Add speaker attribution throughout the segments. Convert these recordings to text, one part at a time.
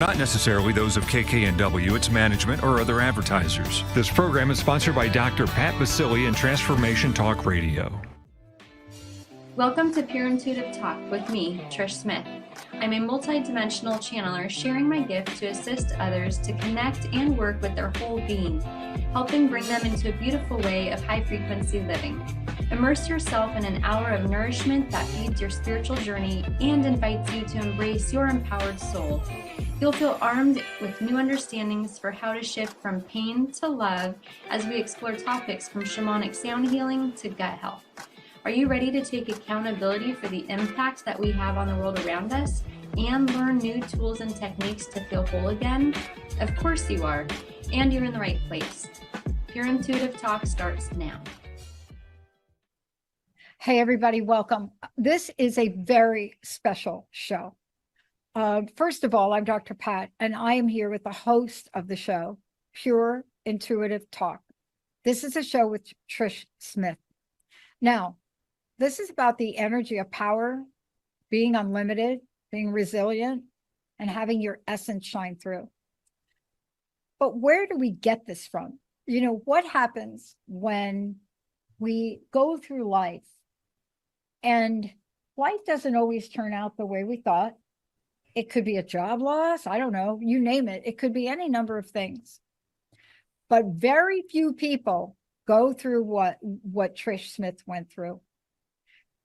Speaker 1: Not necessarily those of KKNW, its management, or other advertisers. This program is sponsored by Dr. Pat Basili and Transformation Talk Radio.
Speaker 2: Welcome to Pure Intuitive Talk with me, Trish Smith. I'm a multi-dimensional channeler sharing my gift to assist others to connect and work with their whole being, helping bring them into a beautiful way of high-frequency living. Immerse yourself in an hour of nourishment that feeds your spiritual journey and invites you to embrace your empowered soul. You'll feel armed with new understandings for how to shift from pain to love as we explore topics from shamanic sound healing to gut health. Are you ready to take accountability for the impact that we have on the world around us and learn new tools and techniques to feel whole again? Of course you are, and you're in the right place. Pure Intuitive Talk starts now.
Speaker 3: Hey, everybody, welcome. This is a very special show. First of all, I'm Dr. Pat, and I am here with the host of the show, Pure Intuitive Talk. This is a show with Trish Smith. Now, this is about the energy of power, being unlimited, being resilient, and having your essence shine through. But where do we get this from? You know, what happens when we go through life and life doesn't always turn out the way we thought? It could be a job loss. I don't know, you name it. It could be any number of things. But very few people go through what Trish Smith went through.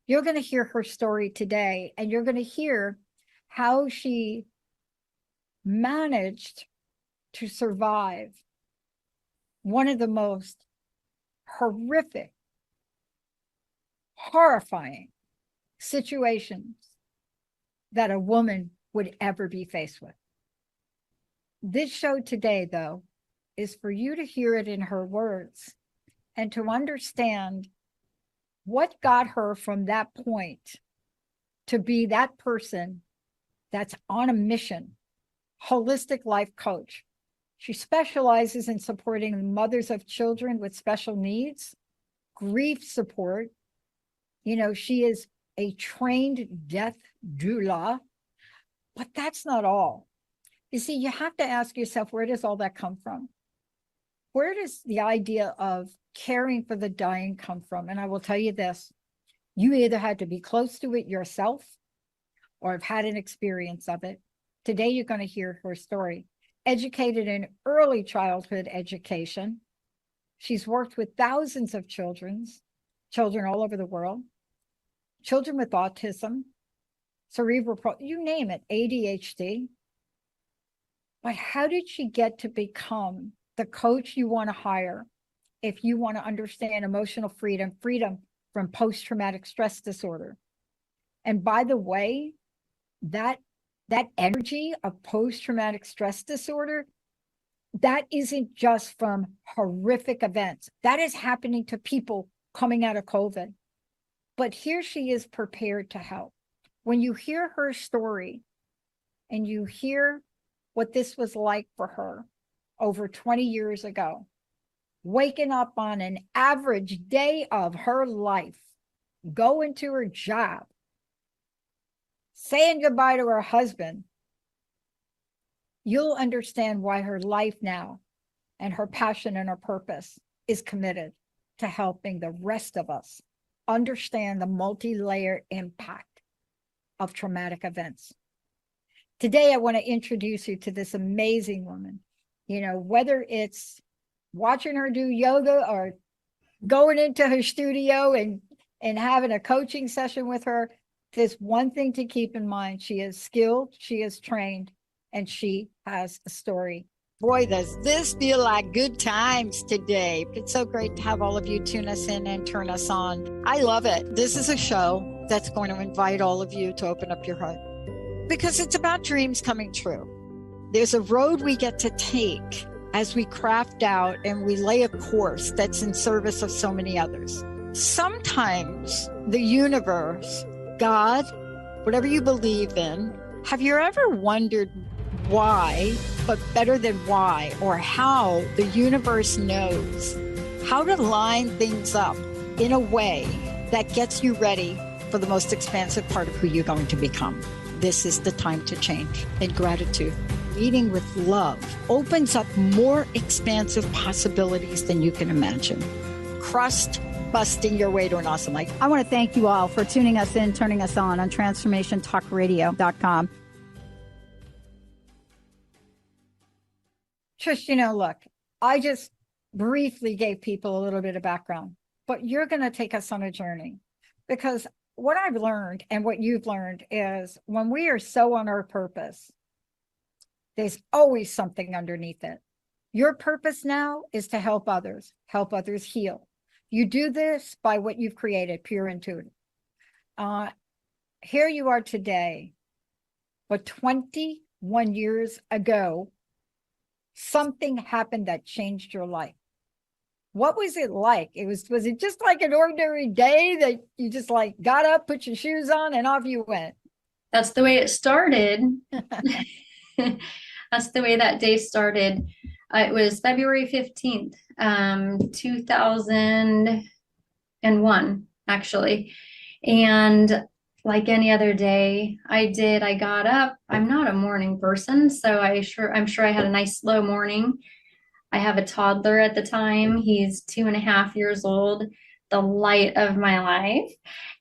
Speaker 3: You're going to hear her story today, and you're going to hear how she managed to survive one of the most horrific, horrifying situations that a woman would ever be faced with. This show today, though, is for you to hear it in her words and to understand what got her from that point to be that person that's on a mission, holistic life coach. She specializes in supporting mothers of children with special needs, grief support. You know, she is a trained death doula. But that's not all. You see, you have to ask yourself, where does all that come from? Where does the idea of caring for the dying come from? And I will tell you this, you either had to be close to it yourself or have had an experience of it. Today, you're going to hear her story. Educated in early childhood education, she's worked with thousands of children all over the world, children with autism, cerebral, you name it, ADHD. But how did she get to become the coach you want to hire if you want to understand emotional freedom from post-traumatic stress disorder? And by the way, that energy of post-traumatic stress disorder, that isn't just from horrific events. That is happening to people coming out of COVID. But here she is prepared to help. When you hear her story and you hear what this was like for her over 20 years ago, waking up on an average day of her life, going to her job, saying goodbye to her husband, you'll understand why her life now and her passion and her purpose is committed to helping the rest of us understand the multi-layered impact of traumatic events. Today, I want to introduce you to this amazing woman. You know, whether it's watching her do yoga or going into her studio and having a coaching session with her, there's one thing to keep in mind. She is skilled, she is trained, and she has a story. Boy, does this feel like good times today. It's so great to have all of you tune us in and turn us on. I love it. This is a show that's going to invite all of you to open up your heart because it's about dreams coming true. There's a road we get to take as we craft out and we lay a course that's in service of so many others. Sometimes the universe, God, whatever you believe in, have you ever wondered why, but better than why, or how the universe knows how to line things up in a way that gets you ready for the most expansive part of who you're going to become? This is the time to change. In gratitude, leading with love opens up more expansive possibilities than you can imagine. Crust busting your way to an awesome life. I want to thank you all for tuning us in, turning us on transformationtalkradio.com. Trish, look, I just briefly gave people a little bit of background, but you're going to take us on a journey, because what I've learned and what you've learned is when we are so on our purpose, there's always something underneath it. Your purpose now is to help others heal. You do this by what you've created, Pure Intuitive. Here you are today, but 21 years ago, something happened that changed your life. What was it like? Was it just like an ordinary day that you just like got up, put your shoes on, and off you went?
Speaker 2: That's the way it started. That's the way that day started. It was February 15th, 2001, actually. And like any other day, I got up. I'm not a morning person, so I'm sure I had a nice slow morning. I have a toddler at the time. He's 2.5 years old, the light of my life.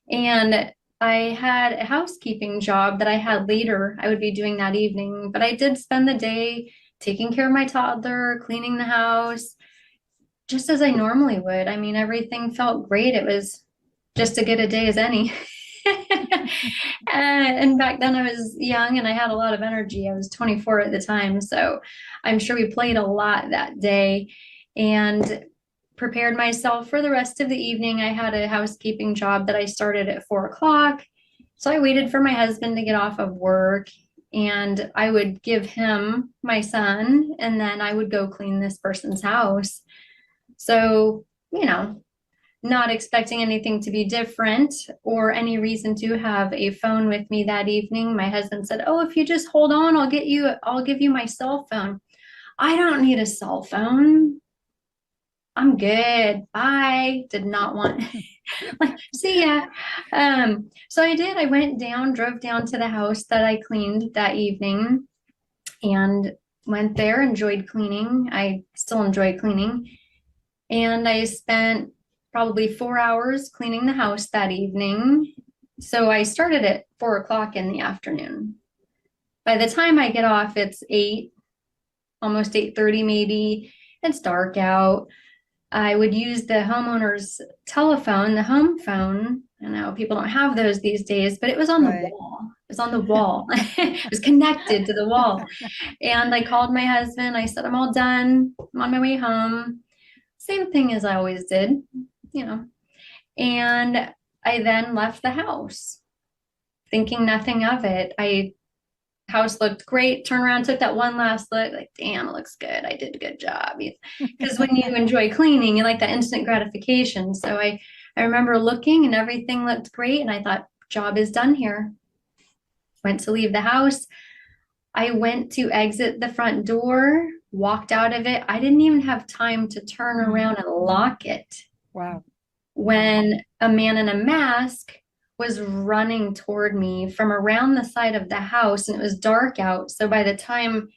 Speaker 2: And I had a housekeeping job that I had later. I would be doing that evening, but I did spend the day taking care of my toddler, cleaning the house, just as I normally would. I mean, everything felt great. It was just as good a day as any. And back then I was young and I had a lot of energy. I was 24 at the time. So I'm sure we played a lot that day and prepared myself for the rest of the evening. I had a housekeeping job that I started at 4 o'clock. So I waited for my husband to get off of work and I would give him my son and then I would go clean this person's house. So, not expecting anything to be different or any reason to have a phone with me that evening. My husband said, "Oh, if you just hold on, I'll give you my cell phone." I don't need a cell phone. I'm good. Bye. Did not want like, see ya. So I did. I drove down to the house that I cleaned that evening and went there, enjoyed cleaning. I still enjoy cleaning. And I spent probably 4 hours cleaning the house that evening. So I started at 4 o'clock in the afternoon. By the time I get off, it's 8, almost 8:30 maybe. It's dark out. I would use the homeowner's telephone, the home phone. I know people don't have those these days, but it was on the wall. It was on the wall. It was connected to the wall. And I called my husband. I said, "I'm all done. I'm on my way home." Same thing as I always did, And I then left the house, thinking nothing of it. House looked great. Turned around, took that one last look, like, damn, it looks good. I did a good job. Because when you enjoy cleaning, you like that instant gratification. So I remember looking and everything looked great. And I thought, job is done here. Went to leave the house. I went to exit the front door, walked out of it. I didn't even have time to turn around and lock it.
Speaker 3: Wow.
Speaker 2: When a man in a mask was running toward me from around the side of the house, and it was dark out. So by the time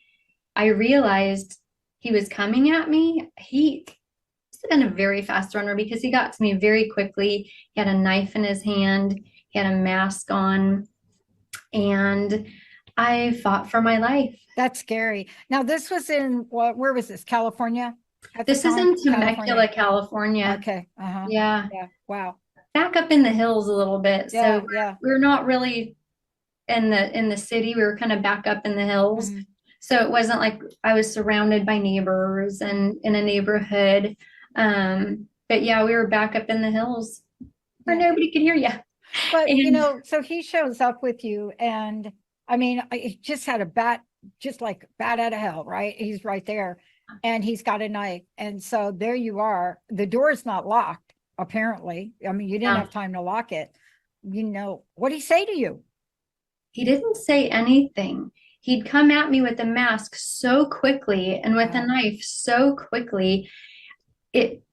Speaker 2: I realized he was coming at me, he must have been a very fast runner because he got to me very quickly. He had a knife in his hand. He had a mask on, and I fought for my life.
Speaker 3: That's scary. Now, this was where was this? California?
Speaker 2: This is in Temecula, California.
Speaker 3: Okay. Uh-huh.
Speaker 2: Yeah.
Speaker 3: Wow.
Speaker 2: Back up in the hills a little bit.
Speaker 3: Yeah,
Speaker 2: So
Speaker 3: yeah.
Speaker 2: we're not really in the city. We were kind of back up in the hills.
Speaker 3: Mhm.
Speaker 2: So it wasn't like I was surrounded by neighbors and in a neighborhood. But yeah, we were back up in the hills where nobody could hear you.
Speaker 3: But so he shows up with you, and I mean, he just had a bat out of hell, right? He's right there, and he's got a knife, and so there you are. The door is not locked, apparently. I mean, you didn't have time to lock it. What did he say to you?
Speaker 2: He didn't say anything. He'd come at me with a mask so quickly and with a knife so quickly.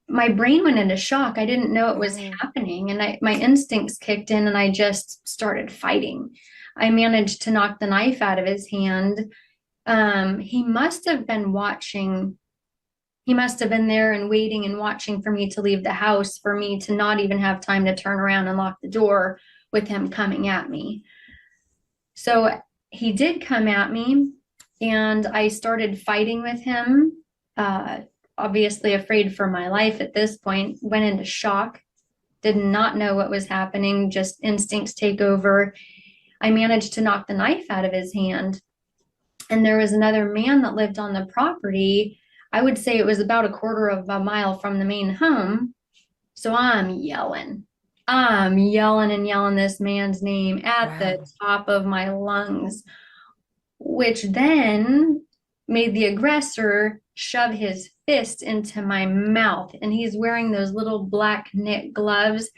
Speaker 2: My brain went into shock. I didn't know it was happening. And my instincts kicked in and I just started fighting. I managed to knock the knife out of his hand. He must have been watching. He must have been there and waiting and watching for me to leave the house, for me to not even have time to turn around and lock the door with him coming at me. So he did come at me, and I started fighting with him. Obviously afraid for my life at this point, went into shock, did not know what was happening, just instincts take over. I managed to knock the knife out of his hand. And there was another man that lived on the property. I would say it was about a quarter of a mile from the main home. So I'm yelling. I'm yelling and yelling this man's name at the
Speaker 3: Wow.
Speaker 2: top of my lungs, which then made the aggressor shove his fist into my mouth. And he's wearing those little black knit gloves.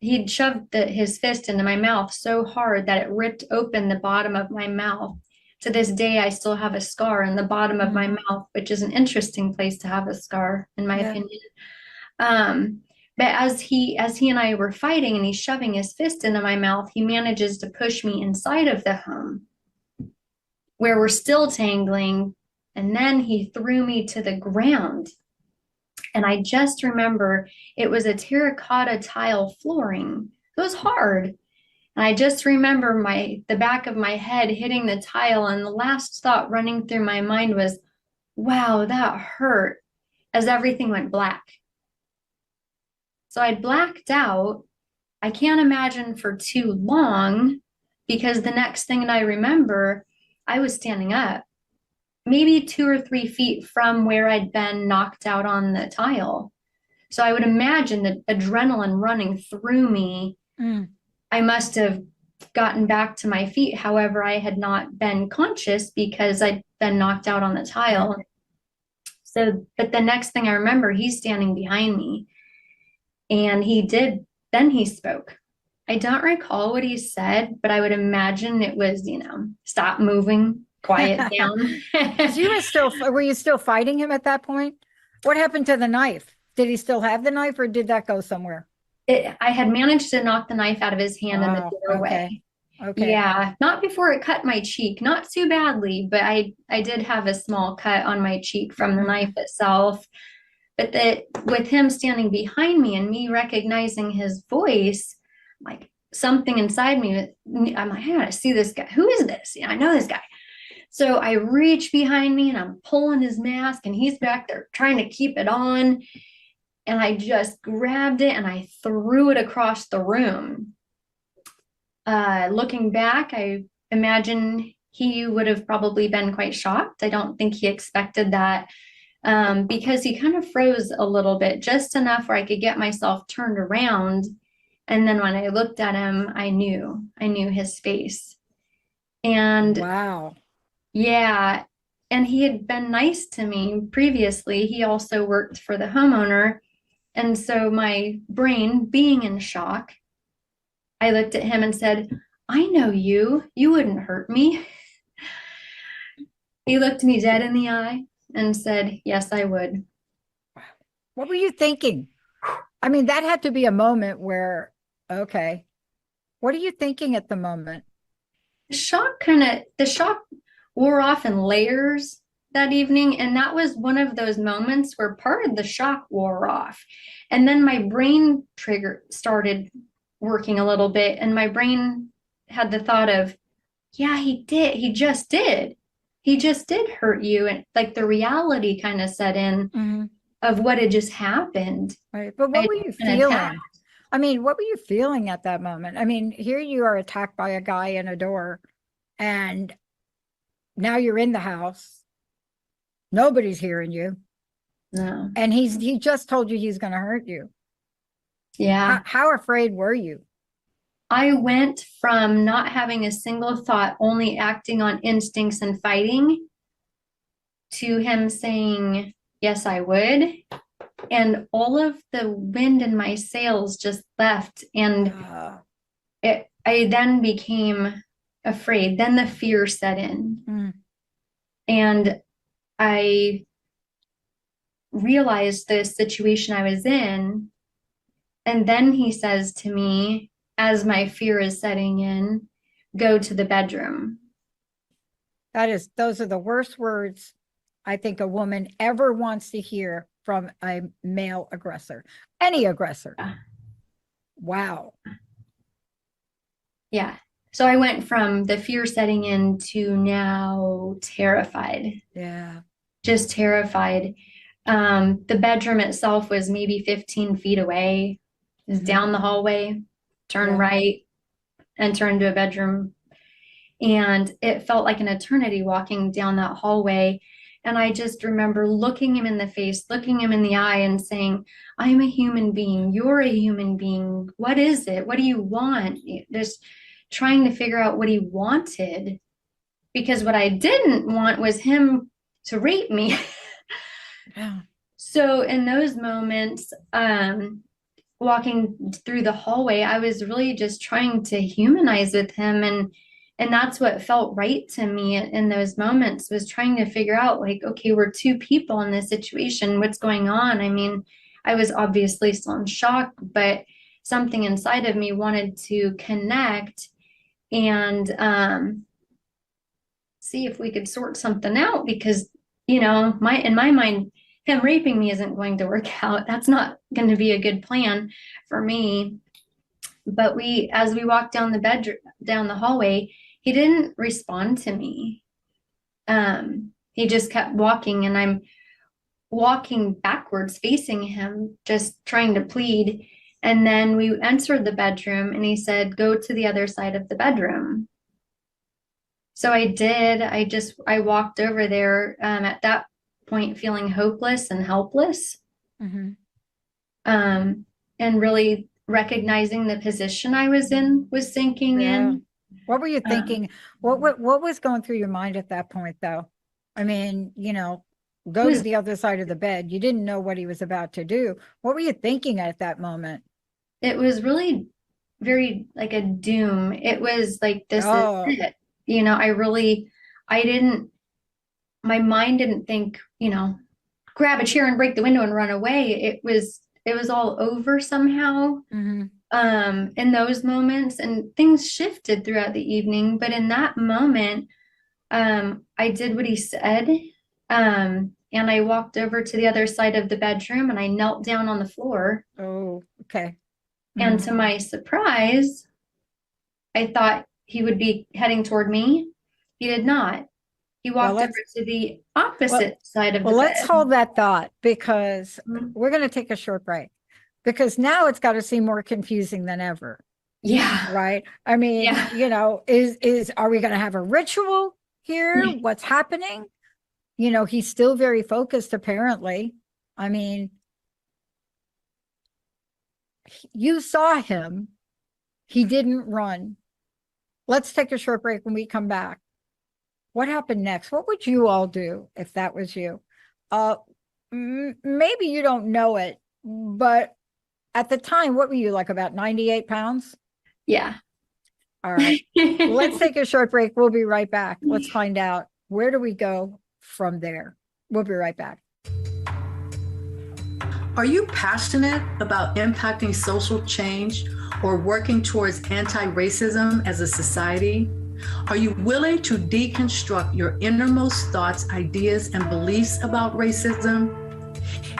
Speaker 2: He'd shoved his fist into my mouth so hard that it ripped open the bottom of my mouth. To this day, I still have a scar in the bottom of my mouth, which is an interesting place to have a scar, in my opinion. But as he and I were fighting and he's shoving his fist into my mouth, he manages to push me inside of the home where we're still tangling. And then he threw me to the ground. And I just remember it was a terracotta tile flooring. It was hard. And I just remember the back of my head hitting the tile, and the last thought running through my mind was, wow, that hurt, as everything went black. So I'd blacked out. I can't imagine for too long, because the next thing that I remember, I was standing up, maybe 2 or 3 feet from where I'd been knocked out on the tile. So I would imagine the adrenaline running through me. I must have gotten back to my feet. However, I had not been conscious because I'd been knocked out on the tile. So, but the next thing I remember, he's standing behind me, and then he spoke. I don't recall what he said, but I would imagine it was, stop moving, quiet down.
Speaker 3: Were you still fighting him at that point? What happened to the knife? Did he still have the knife, or did that go somewhere?
Speaker 2: I had managed to knock the knife out of his hand in the doorway.
Speaker 3: Okay.
Speaker 2: Yeah, not before it cut my cheek, not too badly, but I did have a small cut on my cheek from the knife itself. But with him standing behind me and me recognizing his voice, like something inside me, I'm like, I gotta see this guy. Who is this? Yeah, I know this guy. So I reach behind me and I'm pulling his mask, and he's back there trying to keep it on. And I just grabbed it and I threw it across the room. Looking back, I imagine he would have probably been quite shocked. I don't think he expected that, because he kind of froze a little bit, just enough where I could get myself turned around. And then when I looked at him, I knew his face. And
Speaker 3: wow.
Speaker 2: Yeah, and he had been nice to me previously. He also worked for the homeowner. And so my brain, being in shock, I looked at him and said, I know you. You wouldn't hurt me. He looked me dead in the eye and said, yes, I would.
Speaker 3: What were you thinking? I mean, that had to be a moment where, okay, what are you thinking at the moment?
Speaker 2: The shock wore off in layers that evening. And that was one of those moments where part of the shock wore off. And then my brain trigger started working a little bit. And my brain had the thought of, yeah, he did. He just did. He just did hurt you. And like the reality kind of set in of what had just happened.
Speaker 3: Right. But what were you feeling? I mean, what were you feeling at that moment? I mean, here you are attacked by a guy in a door, and now you're in the house. Nobody's hearing you.
Speaker 2: No.
Speaker 3: And he just told you he's going to hurt you.
Speaker 2: Yeah.
Speaker 3: How afraid were you?
Speaker 2: I went from not having a single thought, only acting on instincts and fighting, to him saying, yes, I would. And all of the wind in my sails just left. And I then became afraid. Then the fear set in. And I realized the situation I was in. And then he says to me, as my fear is setting in, go to the bedroom.
Speaker 3: Those are the worst words I think a woman ever wants to hear from a male aggressor, any aggressor.
Speaker 2: Yeah.
Speaker 3: Wow.
Speaker 2: Yeah. So I went from the fear setting in to now terrified,
Speaker 3: Yeah.
Speaker 2: just terrified. The bedroom itself was maybe 15 feet away. It was down the hallway, turn right, enter into a bedroom. And it felt like an eternity walking down that hallway. And I just remember looking him in the face, looking him in the eye and saying, I'm a human being. You're a human being. What is it? What do you want? Just trying to figure out what he wanted. Because what I didn't want was him to rape me.
Speaker 3: Yeah.
Speaker 2: So in those moments, walking through the hallway, I was really just trying to humanize with him, and that's what felt right to me in those moments, was trying to figure out, like, okay, we're two people in this situation. What's going on? I mean, I was obviously still in shock, but something inside of me wanted to connect and see if we could sort something out, because, in my mind, him raping me isn't going to work out. That's not going to be a good plan for me. But as we walked down the hallway, he didn't respond to me. He just kept walking, and I'm walking backwards, facing him, just trying to plead. And then we entered the bedroom, and he said, go to the other side of the bedroom. So I did. I walked over there, at that point feeling hopeless and helpless. And really recognizing the position I was in was sinking in.
Speaker 3: What were you thinking? What was going through your mind at that point, though? I mean, go to the other side of the bed. You didn't know what he was about to do. What were you thinking at that moment?
Speaker 2: It was really very like a doom. It was like, this is it. My mind didn't think, grab a chair and break the window and run away. It was all over somehow. In those moments, and things shifted throughout the evening. But in that moment, I did what he said. And I walked over to the other side of the bedroom, and I knelt down on the floor.
Speaker 3: Oh, okay.
Speaker 2: And to my surprise, I thought he would be heading toward me. He did not. He walked over to the opposite side of the bed.
Speaker 3: Well, let's hold that thought, because we're going to take a short break, because now it's got to seem more confusing than ever.
Speaker 2: Yeah.
Speaker 3: Right. I mean, are we going to have a ritual here? What's happening? He's still very focused, apparently. I mean, you saw him. He didn't run. Let's take a short break. When we come back, what happened next? What would you all do if that was you? Maybe you don't know it, but at the time, what were you, like about 98 pounds?
Speaker 2: Yeah.
Speaker 3: All right. Let's take a short break. We'll be right back. Let's find out, where do we go from there? We'll be right back.
Speaker 4: Are you passionate about impacting social change or working towards anti-racism as a society? Are you willing to deconstruct your innermost thoughts, ideas, and beliefs about racism?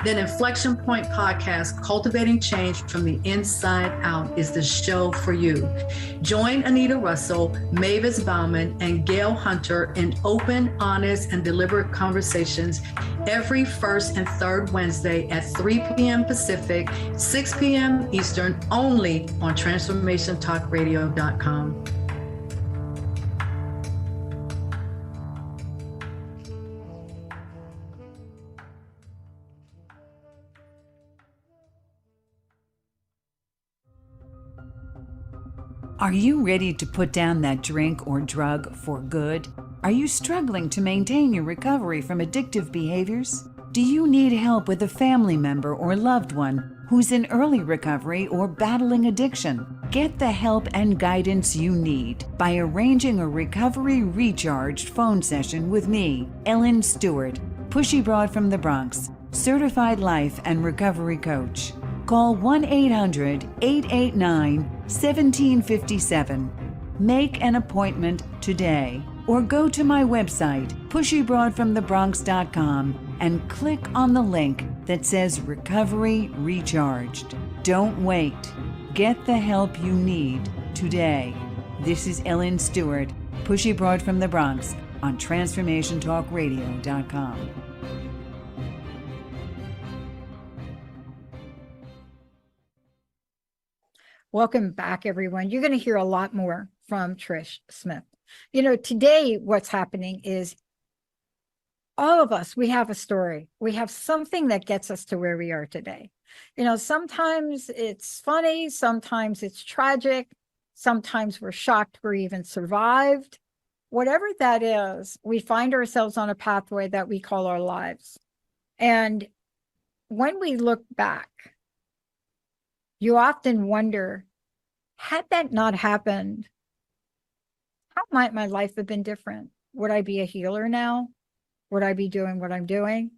Speaker 4: Then Inflection Point Podcast, Cultivating Change from the Inside Out, is the show for you. Join Anita Russell, Mavis Bauman, and Gail Hunter in open, honest, and deliberate conversations every first and third Wednesday at 3 p.m. Pacific, 6 p.m. Eastern, only on TransformationTalkRadio.com.
Speaker 5: Are you ready to put down that drink or drug for good? Are you struggling to maintain your recovery from addictive behaviors? Do you need help with a family member or loved one who's in early recovery or battling addiction? Get the help and guidance you need by arranging a recovery recharged phone session with me, Ellen Stewart, Pushy Broad from the Bronx, certified life and recovery coach. Call 1-800-889-1757. Make an appointment today. or go to my website, pushybroadfromthebronx.com, and click on the link that says Recovery Recharged. Don't wait. Get the help you need today. This is Ellen Stewart, Pushy Broad from the Bronx, on TransformationTalkRadio.com.
Speaker 3: Welcome back, everyone. You're going to hear a lot more from Trish Smith. You know, today what's happening is all of us, we have a story. We have something that gets us to where we are today. You know, sometimes it's funny, sometimes it's tragic, sometimes we're shocked we even survived. Whatever that is, we find ourselves on a pathway that we call our lives. And when we look back, you often wonder, had that not happened, how might my life have been different? Would I be a healer now? Would I be doing what I'm doing?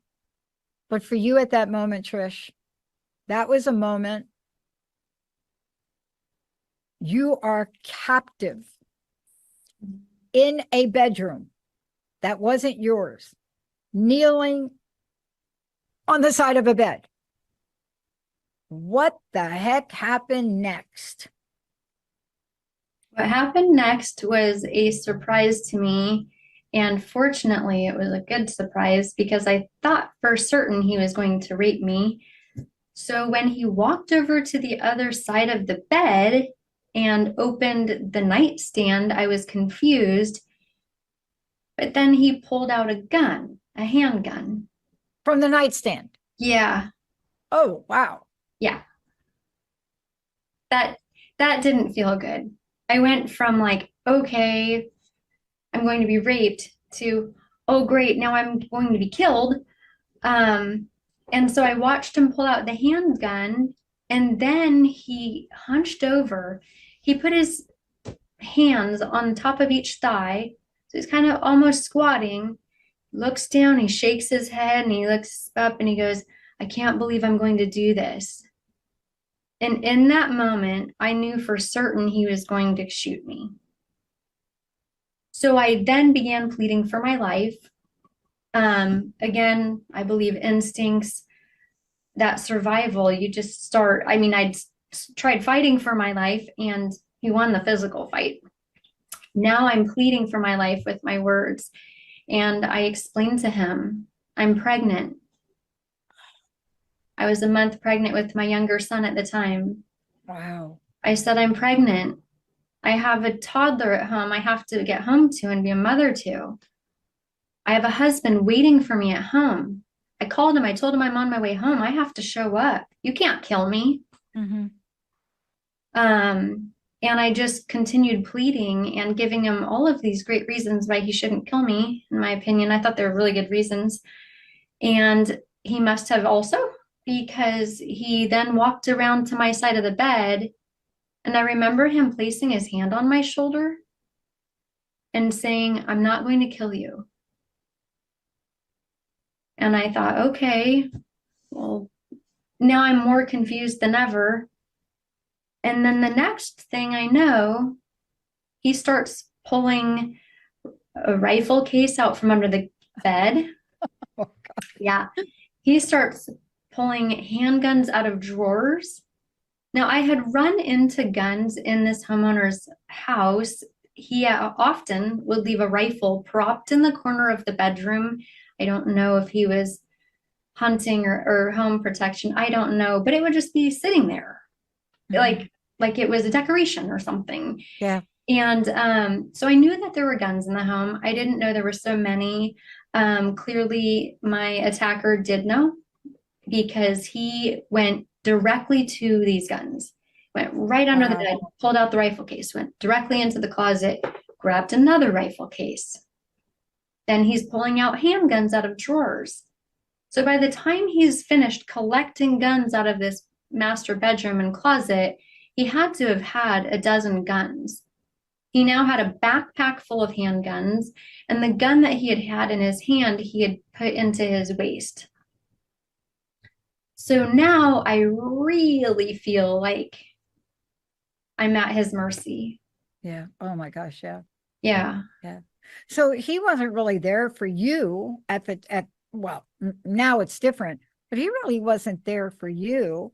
Speaker 3: But for you at that moment, Trish, that was a moment. You are captive in a bedroom that wasn't yours, kneeling on the side of a bed. What the heck happened next?
Speaker 2: What happened next was a surprise to me. And fortunately, it was a good surprise because I thought for certain he was going to rape me. So when he walked over to the other side of the bed and opened the nightstand, I was confused. But then he pulled out a gun, a handgun.
Speaker 3: From the nightstand?
Speaker 2: Yeah.
Speaker 3: Oh, wow.
Speaker 2: Yeah. That didn't feel good. I went from like, okay, I'm going to be raped to, oh, great, now I'm going to be killed. And so I watched him pull out the handgun, and then he hunched over. He put his hands on top of each thigh. So he's kind of almost squatting, looks down, he shakes his head, and he looks up and he goes, I can't believe I'm going to do this. And in that moment, I knew for certain he was going to shoot me. So I then began pleading for my life. Again, I believe instincts, that survival, you just start. I mean, I'd tried fighting for my life and he won the physical fight. Now I'm pleading for my life with my words. And I explained to him, I'm pregnant. I was a month pregnant with my younger son at the time.
Speaker 3: Wow.
Speaker 2: I said, I'm pregnant. I have a toddler at home I have to get home to and be a mother to. I have a husband waiting for me at home. I called him. I told him I'm on my way home. I have to show up. You can't kill me.
Speaker 3: Mm-hmm.
Speaker 2: And I just continued pleading and giving him all of these great reasons why he shouldn't kill me. In my opinion, I thought they were really good reasons. And he must have also, because he then walked around to my side of the bed. And I remember him placing his hand on my shoulder and saying, I'm not going to kill you. And I thought, okay, well, now I'm more confused than ever. And then the next thing I know, he starts pulling a rifle case out from under the bed.
Speaker 3: Oh, God.
Speaker 2: Yeah. He starts pulling handguns out of drawers. Now, I had run into guns in this homeowner's house. He often would leave a rifle propped in the corner of the bedroom. I don't know if he was hunting or home protection. I don't know, but it would just be sitting there.
Speaker 3: Mm-hmm.
Speaker 2: Like it was a decoration or something.
Speaker 3: Yeah.
Speaker 2: And so I knew that there were guns in the home. I didn't know there were so many. Clearly, my attacker did know because he went directly to these guns, went right under the bed, pulled out the rifle case, went directly into the closet, grabbed another rifle case. Then he's pulling out handguns out of drawers. So by the time he's finished collecting guns out of this master bedroom and closet, he had to have had a dozen guns. He now had a backpack full of handguns, and the gun that he had had in his hand, he had put into his waist. So now I really feel like I'm at his mercy.
Speaker 3: Yeah. Oh my gosh. Yeah.
Speaker 2: Yeah.
Speaker 3: Yeah. So he wasn't really there for you now it's different, but he really wasn't there for you.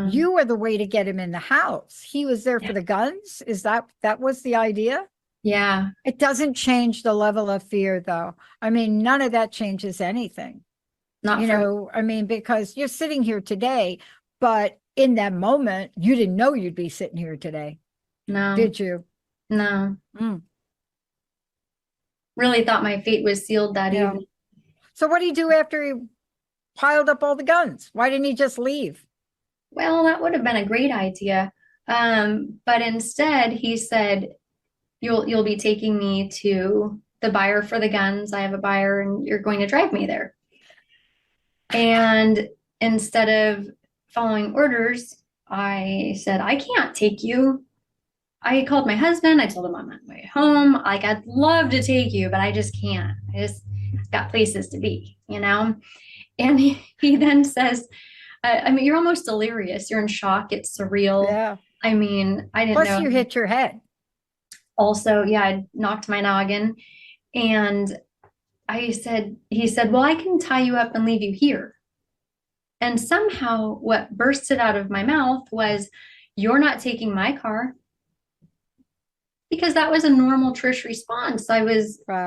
Speaker 3: You were the way to get him in the house. He was there for the guns. Is that was the idea?
Speaker 2: Yeah.
Speaker 3: It doesn't change the level of fear, though. I mean, none of that changes anything.
Speaker 2: Not for
Speaker 3: I mean, because you're sitting here today, but in that moment, you didn't know you'd be sitting here today.
Speaker 2: no.
Speaker 3: Did you?
Speaker 2: No.
Speaker 3: Mm.
Speaker 2: Really thought my fate was sealed that
Speaker 3: Yeah.
Speaker 2: evening.
Speaker 3: So what did he do after he piled up all the guns? Why didn't he just leave?
Speaker 2: Well, that would have been a great idea. But instead he said, you'll be taking me to the buyer for the guns. I have a buyer and you're going to drive me there. And instead of following orders, I said, I can't take you. I called my husband. I told him I'm on my way home. Like, I'd love to take you, but I just can't. I just got places to be, you know? And he then says, I mean, you're almost delirious. You're in shock. It's surreal.
Speaker 3: Yeah.
Speaker 2: I mean, I didn't
Speaker 3: Plus
Speaker 2: know.
Speaker 3: you hit your head.
Speaker 2: Also, yeah, I knocked my noggin. And he said, well, I can tie you up and leave you here. And somehow what bursted out of my mouth was, you're not taking my car. Because that was a normal Trish response. I was,
Speaker 3: Wow.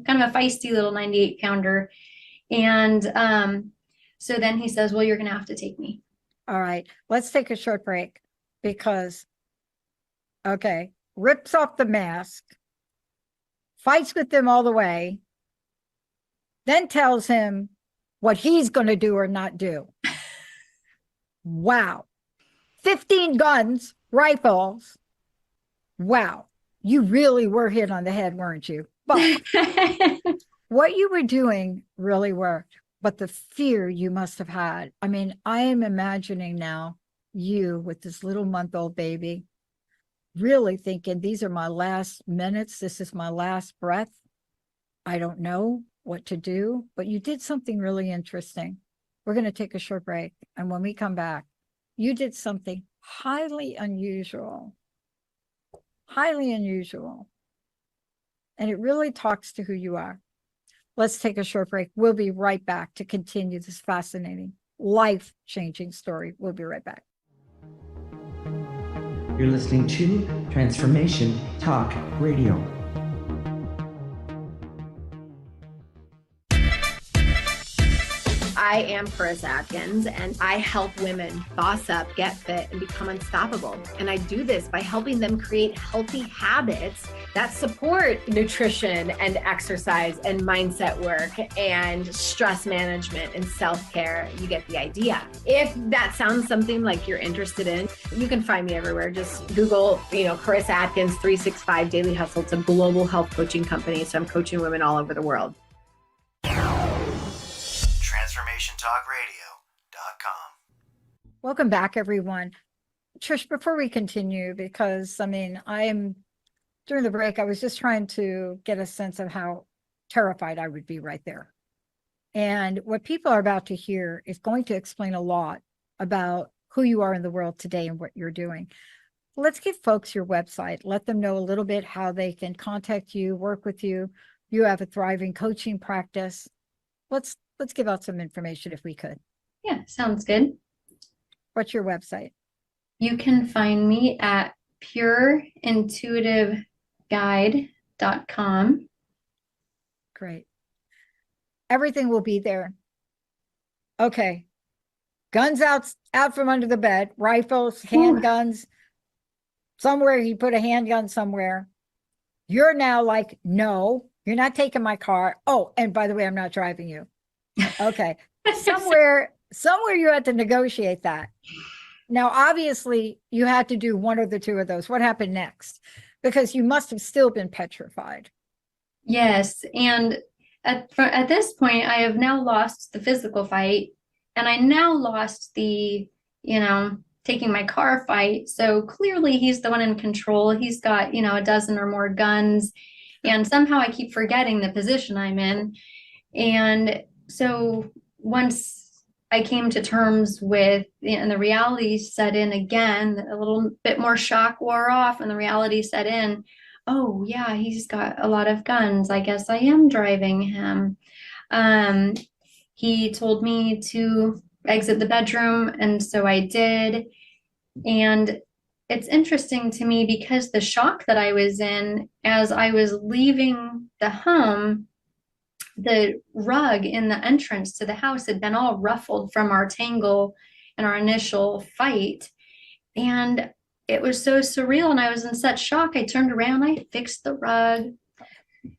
Speaker 2: kind of a feisty little 98-pounder. And so then he says, well, you're going to have to take me.
Speaker 3: All right. Let's take a short break because, okay, rips off the mask, fights with them all the way, then tells him what he's going to do or not do. Wow. 15 guns, rifles. Wow. You really were hit on the head, weren't you? But what you were doing really worked. But the fear you must have had. I mean, I am imagining now you with this little month-old baby, really thinking, these are my last minutes. This is my last breath. I don't know what to do, but you did something really interesting. We're going to take a short break. And when we come back, you did something highly unusual. Highly unusual. And it really talks to who you are. Let's take a short break. We'll be right back to continue this fascinating, life-changing story. We'll be right back.
Speaker 6: You're listening to Transformation Talk Radio.
Speaker 7: I am Chris Atkins, and I help women boss up, get fit, and become unstoppable. And I do this by helping them create healthy habits that support nutrition and exercise and mindset work and stress management and self-care. You get the idea. If that sounds something like you're interested in, you can find me everywhere. Just Google, Chris Atkins 365 Daily Hustle. It's a global health coaching company. So I'm coaching women all over the world.
Speaker 8: TransformationTalkRadio.com.
Speaker 3: Welcome back, everyone. Trish, before we continue, because during the break, I was just trying to get a sense of how terrified I would be right there. And what people are about to hear is going to explain a lot about who you are in the world today and what you're doing. Let's give folks your website. Let them know a little bit how they can contact you, work with you. You have a thriving coaching practice. Let's give out some information if we could.
Speaker 2: Yeah, sounds good.
Speaker 3: What's your website?
Speaker 2: You can find me at pureintuitiveguide.com.
Speaker 3: Great. Everything will be there. Okay. Guns out from under the bed, rifles, handguns. Somewhere he put a handgun somewhere. You're now like, no, you're not taking my car. Oh, and by the way, I'm not driving you. Okay. Somewhere you had to negotiate that. Now, obviously, you had to do one or the two of those. What happened next? Because you must have still been petrified.
Speaker 2: Yes. And at this point, I have now lost the physical fight, and I now lost the, taking my car fight. So clearly he's the one in control. He's got, a dozen or more guns, and somehow I keep forgetting the position I'm in. And so once I came to terms with, and the reality set in again, a little bit more shock wore off and the reality set in, oh yeah, he's got a lot of guns. I guess I am driving him. Um, he told me to exit the bedroom, and so I did. And it's interesting to me because the shock that I was in as I was leaving the home, the rug in the entrance to the house had been all ruffled from our tangle and our initial fight. And it was so surreal. And I was in such shock. I turned around, I fixed the rug,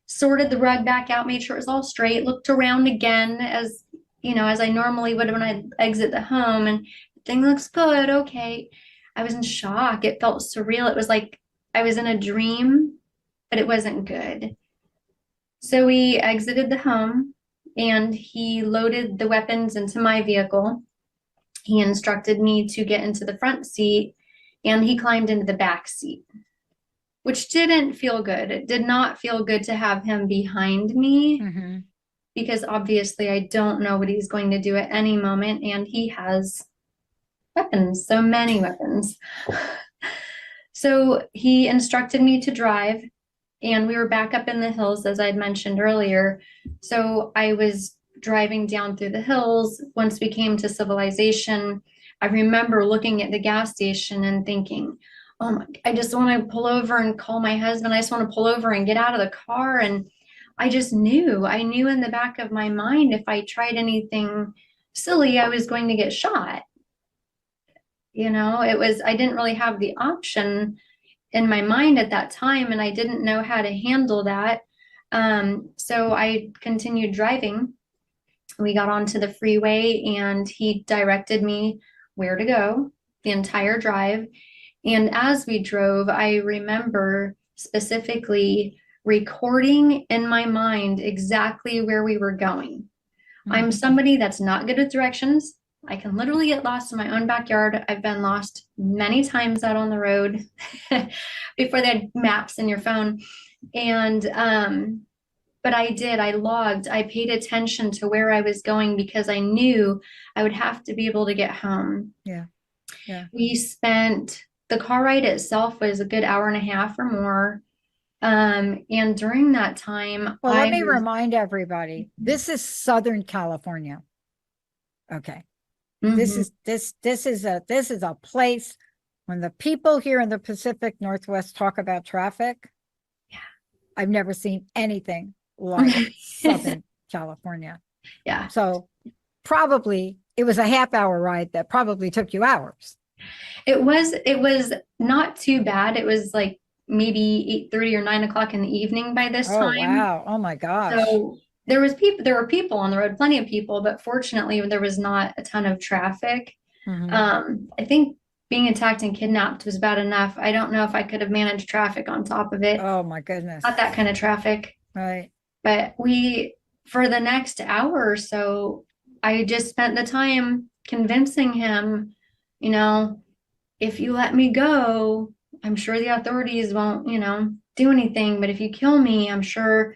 Speaker 2: sorted the rug back out, made sure it was all straight, looked around again as as I normally would when I exit the home, and the thing looks good. Okay. I was in shock. It felt surreal. It was like I was in a dream, but it wasn't good. So we exited the home and he loaded the weapons into my vehicle. He instructed me to get into the front seat and he climbed into the back seat, which didn't feel good. It did not feel good to have him behind me because obviously I don't know what he's going to do at any moment. And he has weapons, so many weapons. So he instructed me to drive, and we were back up in the hills, as I'd mentioned earlier. So I was driving down through the hills. Once we came to civilization, I remember looking at the gas station and thinking, oh my, I just want to pull over and call my husband. I just want to pull over and get out of the car. And I knew in the back of my mind, if I tried anything silly, I was going to get shot. I didn't really have the option in my mind at that time, and I didn't know how to handle that. So I continued driving. We got onto the freeway and he directed me where to go the entire drive. And as we drove, I remember specifically recording in my mind exactly where we were going. I'm somebody that's not good with directions. I can literally get lost in my own backyard. I've been lost many times out on the road before they had maps in your phone. And, but I logged, I paid attention to where I was going because I knew I would have to be able to get home.
Speaker 3: Yeah. Yeah.
Speaker 2: The car ride itself was a good hour and a half or more. And during that time,
Speaker 3: well, let me remind everybody, this is Southern California. Okay. This is a place when the people here in the Pacific Northwest talk about traffic.
Speaker 2: Yeah.
Speaker 3: I've never seen anything like Southern California.
Speaker 2: Yeah.
Speaker 3: So probably it was a half-hour ride that probably took you hours.
Speaker 2: It was not too bad. It was like maybe 8:30 or 9 o'clock in the evening by this time.
Speaker 3: Wow. Oh my gosh.
Speaker 2: So there were people on the road, plenty of people, but fortunately there was not a ton of traffic. I think being attacked and kidnapped was bad enough. I don't know if I could have managed traffic on top of it.
Speaker 3: Oh my goodness.
Speaker 2: Not that kind of traffic.
Speaker 3: Right.
Speaker 2: But for the next hour or so, I just spent the time convincing him, if you let me go, I'm sure the authorities won't, do anything. But if you kill me, I'm sure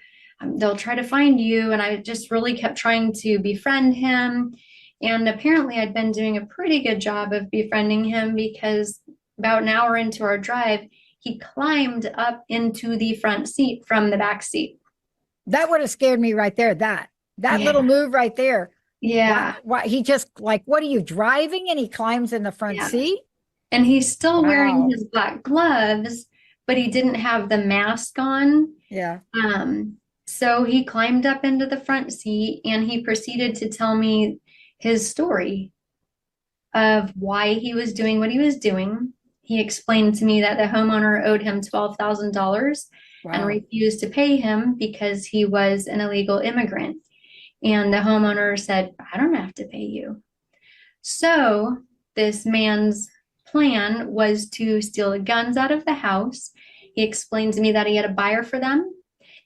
Speaker 2: they'll try to find you. And I just really kept trying to befriend him. And apparently I'd been doing a pretty good job of befriending him because about an hour into our drive, he climbed up into the front seat from the back seat.
Speaker 3: That would have scared me right there. That little move right there.
Speaker 2: Yeah.
Speaker 3: Why he just like, what are you driving? And he climbs in the front seat.
Speaker 2: And he's still wearing his black gloves, but he didn't have the mask on.
Speaker 3: Yeah.
Speaker 2: So he climbed up into the front seat and he proceeded to tell me his story of why he was doing what he was doing. He explained to me that the homeowner owed him $12,000 and refused to pay him because he was an illegal immigrant. And the homeowner said, I don't have to pay you. So this man's plan was to steal the guns out of the house. He explained to me that he had a buyer for them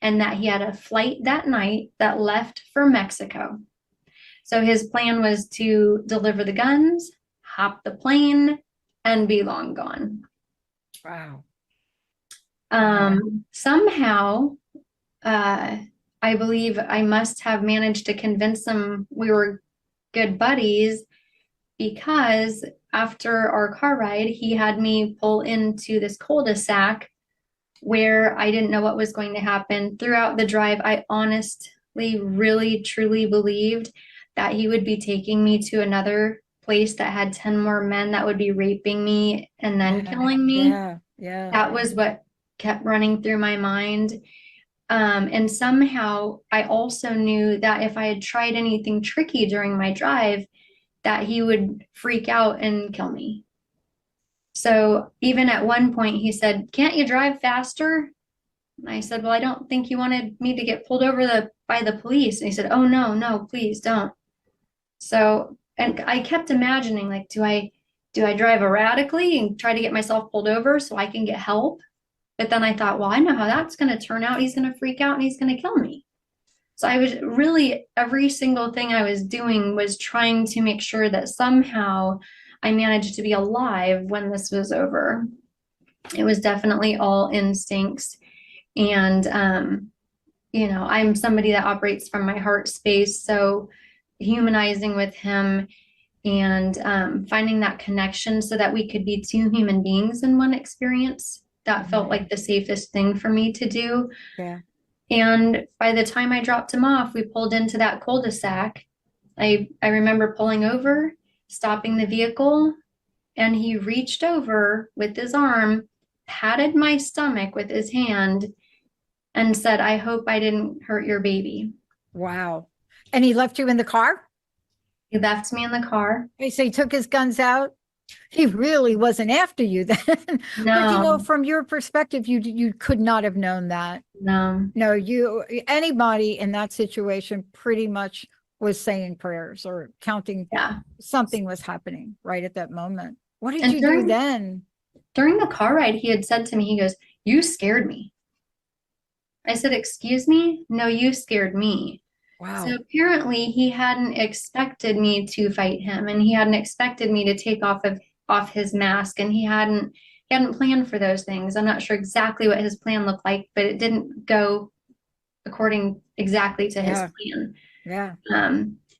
Speaker 2: and that he had a flight that night that left for Mexico. So his plan was to deliver the guns, hop the plane, and be long gone.
Speaker 3: Wow.
Speaker 2: Somehow, I believe I must have managed to convince him we were good buddies because after our car ride, he had me pull into this cul-de-sac where I didn't know what was going to happen. Throughout the drive, I honestly, really, truly believed that he would be taking me to another place that had 10 more men that would be raping me and then killing me.
Speaker 3: Yeah.
Speaker 2: That was what kept running through my mind. And somehow I also knew that if I had tried anything tricky during my drive, that he would freak out and kill me. So even at one point he said, "Can't you drive faster?" And I said, "Well, I don't think you wanted me to get pulled over by the police." And he said, "Oh, no, no, please don't." So, and I kept imagining, like, do I drive erratically and try to get myself pulled over so I can get help? But then I thought, well, I know how that's going to turn out. He's going to freak out and he's going to kill me. So I was really, every single thing I was doing was trying to make sure that somehow I managed to be alive when this was over. It was definitely all instincts. And, I'm somebody that operates from my heart space. So humanizing with him and finding that connection so that we could be two human beings in one experience, that felt like the safest thing for me to do.
Speaker 3: Yeah.
Speaker 2: And by the time I dropped him off, we pulled into that cul-de-sac. I remember pulling over, stopping the vehicle, and he reached over with his arm, patted my stomach with his hand, and said, "I hope I didn't hurt your baby."
Speaker 3: Wow. And he left you in the car?
Speaker 2: He left me in the car.
Speaker 3: So he took his guns out? He really wasn't after you then. But
Speaker 2: No,
Speaker 3: from your perspective, you could not have known that.
Speaker 2: no.
Speaker 3: No, anybody in that situation pretty much was saying prayers or counting.
Speaker 2: Yeah.
Speaker 3: Something was happening right at that moment. What did
Speaker 2: And
Speaker 3: you do then?
Speaker 2: During the car ride, he had said to me, he goes, "You scared me." I said, "Excuse me?" "No, you scared me."
Speaker 3: Wow.
Speaker 2: So apparently he hadn't expected me to fight him, and he hadn't expected me to take off his mask, and he hadn't planned for those things. I'm not sure exactly what his plan looked like, but it didn't go according exactly to his plan.
Speaker 3: Yeah.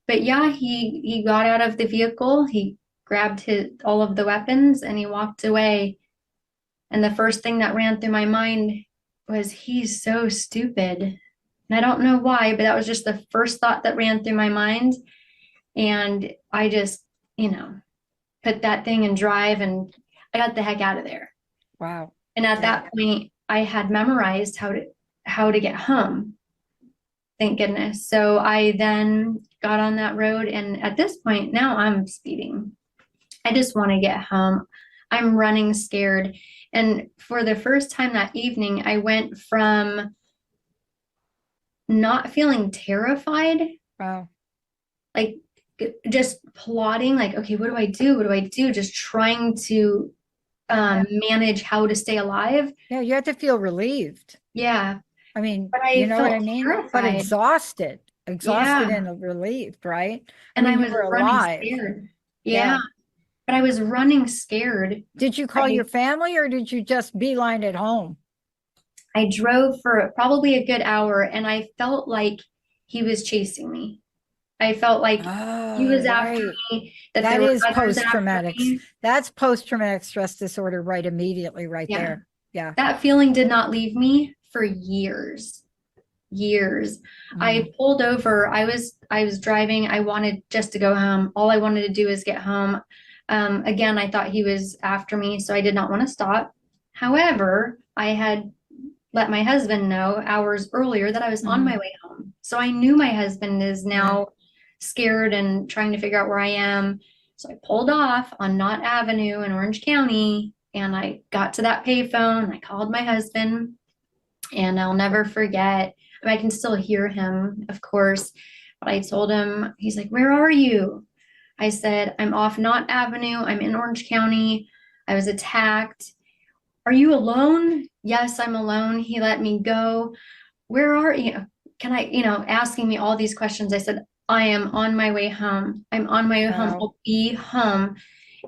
Speaker 2: But yeah, he got out of the vehicle, he grabbed all of the weapons, and he walked away. And the first thing that ran through my mind was, he's so stupid. And I don't know why, but that was just the first thought that ran through my mind. And I just, put that thing in drive and I got the heck out of there.
Speaker 3: Wow.
Speaker 2: And at that point, I had memorized how to get home. Thank goodness. So I then got on that road, and at this point now I'm speeding. I just want to get home. I'm running scared. And for the first time that evening, I went from not feeling terrified,
Speaker 3: Wow.
Speaker 2: like just plotting, like, okay, what do I do? What do I do? Just trying to manage how to stay alive.
Speaker 3: Yeah, you had to feel relieved.
Speaker 2: Yeah.
Speaker 3: I mean,
Speaker 2: But I
Speaker 3: you know what I
Speaker 2: felt
Speaker 3: mean? But
Speaker 2: terrified.
Speaker 3: exhausted
Speaker 2: Yeah.
Speaker 3: and relieved, right?
Speaker 2: And I
Speaker 3: you
Speaker 2: was
Speaker 3: were
Speaker 2: running
Speaker 3: alive.
Speaker 2: scared.
Speaker 3: Yeah.
Speaker 2: Yeah. But I was running scared.
Speaker 3: Did you call your family or did you just beeline at home?
Speaker 2: I drove for probably a good hour, and I felt like he was chasing me. I felt like he was after me, that there were
Speaker 3: is
Speaker 2: others after
Speaker 3: post-traumatic.
Speaker 2: me.
Speaker 3: That's post-traumatic stress disorder right immediately right
Speaker 2: Yeah.
Speaker 3: there. Yeah.
Speaker 2: That feeling did not leave me for years. I pulled over. I was driving. I wanted just to go home. All I wanted to do is get home. Again, I thought he was after me, so I did not want to stop. However, I had let my husband know hours earlier that I was on my way home. So I knew my husband is now scared and trying to figure out where I am. So I pulled off on Knott Avenue in Orange County, and I got to that payphone. I called my husband, and I'll never forget. I can still hear him, of course, but I told him, he's like, "Where are you?" I said, "I'm off Knott Avenue. I'm in Orange County. I was attacked." "Are you alone?" "Yes, I'm alone." He let me go. "Where are you?" Can I, asking me all these questions. I said, "I am on my way home. I'm on my way home. I'll be home."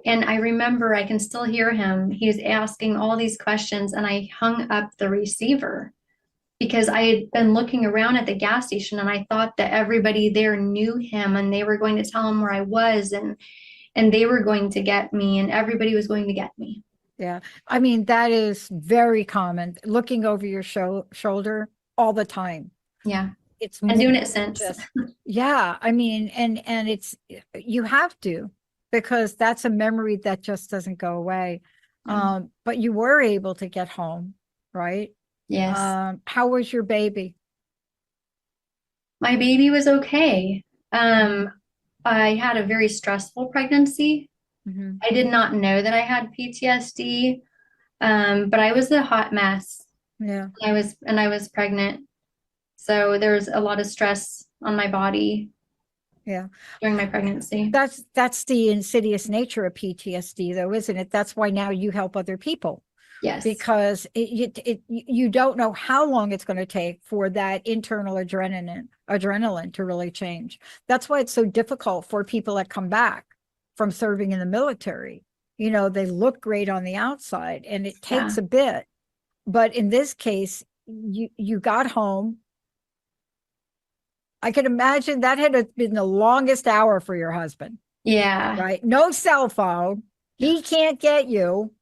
Speaker 2: And I remember, I can still hear him. He was asking all these questions, and I hung up the receiver because I had been looking around at the gas station, and I thought that everybody there knew him, and they were going to tell him where I was, and they were going to get me, and everybody was going to get me.
Speaker 3: Yeah. I mean, that is very common. Looking over your shoulder all the time.
Speaker 2: Yeah.
Speaker 3: It's
Speaker 2: And
Speaker 3: more
Speaker 2: doing it
Speaker 3: than
Speaker 2: since.
Speaker 3: just, yeah. I mean, and it's, you have to, because that's a memory that just doesn't go away.
Speaker 2: Yeah.
Speaker 3: But you were able to get home, right?
Speaker 2: Yes.
Speaker 3: How was your baby?
Speaker 2: My baby was okay. I had a very stressful pregnancy.
Speaker 3: Mhm.
Speaker 2: I did not know that I had PTSD, but I was a hot mess.
Speaker 3: Yeah.
Speaker 2: I was pregnant. So there was a lot of stress on my body
Speaker 3: Yeah.
Speaker 2: during my pregnancy.
Speaker 3: That's the insidious nature of PTSD, though, isn't it? That's why now you help other people,
Speaker 2: Yes.
Speaker 3: because you don't know how long it's going to take for that internal adrenaline to really change. That's why it's so difficult for people that come back from serving in the military. You know, they look great on the outside, and it takes
Speaker 2: Yeah.
Speaker 3: a bit. But in this case, you got home. I can imagine that had been the longest hour for your husband,
Speaker 2: Yeah.
Speaker 3: right? No cell phone. He can't get you,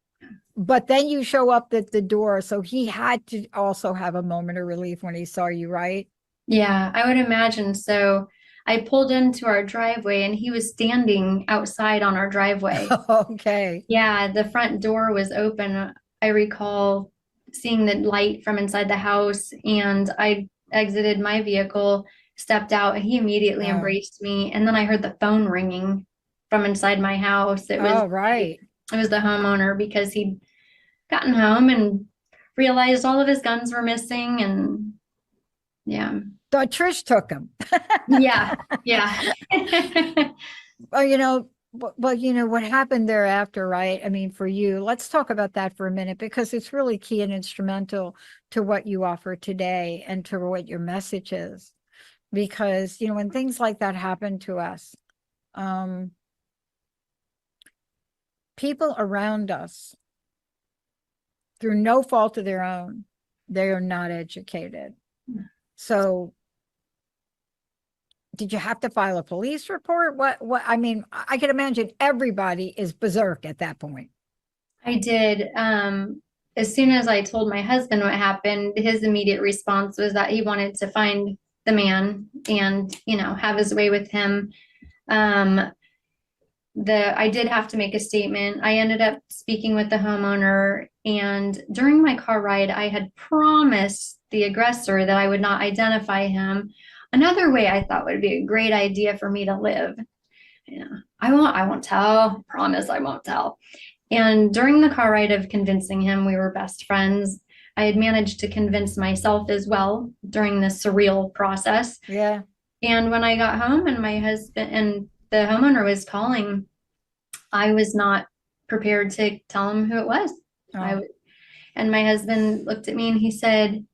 Speaker 3: but then you show up at the door. So he had to also have a moment of relief when he saw you, right?
Speaker 2: Yeah, I would imagine. So I pulled into our driveway and he was standing outside on our driveway.
Speaker 3: Okay.
Speaker 2: Yeah, the front door was open. I recall seeing the light from inside the house, and I exited my vehicle, stepped out, and he immediately
Speaker 3: Oh,
Speaker 2: embraced me. And then I heard the phone ringing from inside my house.
Speaker 3: oh, right.
Speaker 2: It was the homeowner, because he'd gotten home and realized all of his guns were missing, and yeah.
Speaker 3: So Trish took him.
Speaker 2: Yeah, yeah.
Speaker 3: Well, what happened thereafter, right? I mean, for you, let's talk about that for a minute, because it's really key and instrumental to what you offer today and to what your message is. Because, when things like that happen to us, people around us, through no fault of their own, they are not educated. So did you have to file a police report? I mean, I can imagine everybody is berserk at that point.
Speaker 2: I did. As soon as I told my husband what happened, his immediate response was that he wanted to find the man and, have his way with him. I did have to make a statement. I ended up speaking with the homeowner, and during my car ride, I had promised the aggressor that I would not identify him. Another way I thought would be a great idea for me to live. Yeah, I won't tell. Promise I won't tell. And during the car ride of convincing him we were best friends, I had managed to convince myself as well during this surreal process.
Speaker 3: Yeah.
Speaker 2: And when I got home and my husband and the homeowner was calling, I was not prepared to tell him who it was.
Speaker 3: Oh.
Speaker 2: And my husband looked at me and he said,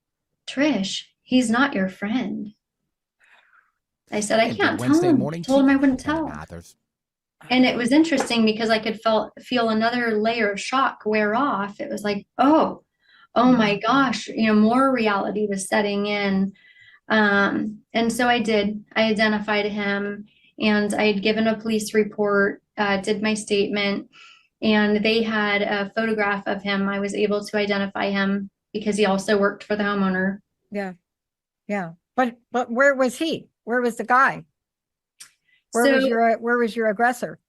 Speaker 2: "Trish, he's not your friend." I said, "I can't tell him." I told him I wouldn't tell. And it was interesting because I could feel another layer of shock wear off. It was like, oh my gosh, more reality was setting in. And so I did. I identified him, and I had given a police report, did my statement, and they had a photograph of him. I was able to identify him because he also worked for the homeowner.
Speaker 3: Yeah. Yeah. But where was he? Where was the guy? Where was your aggressor?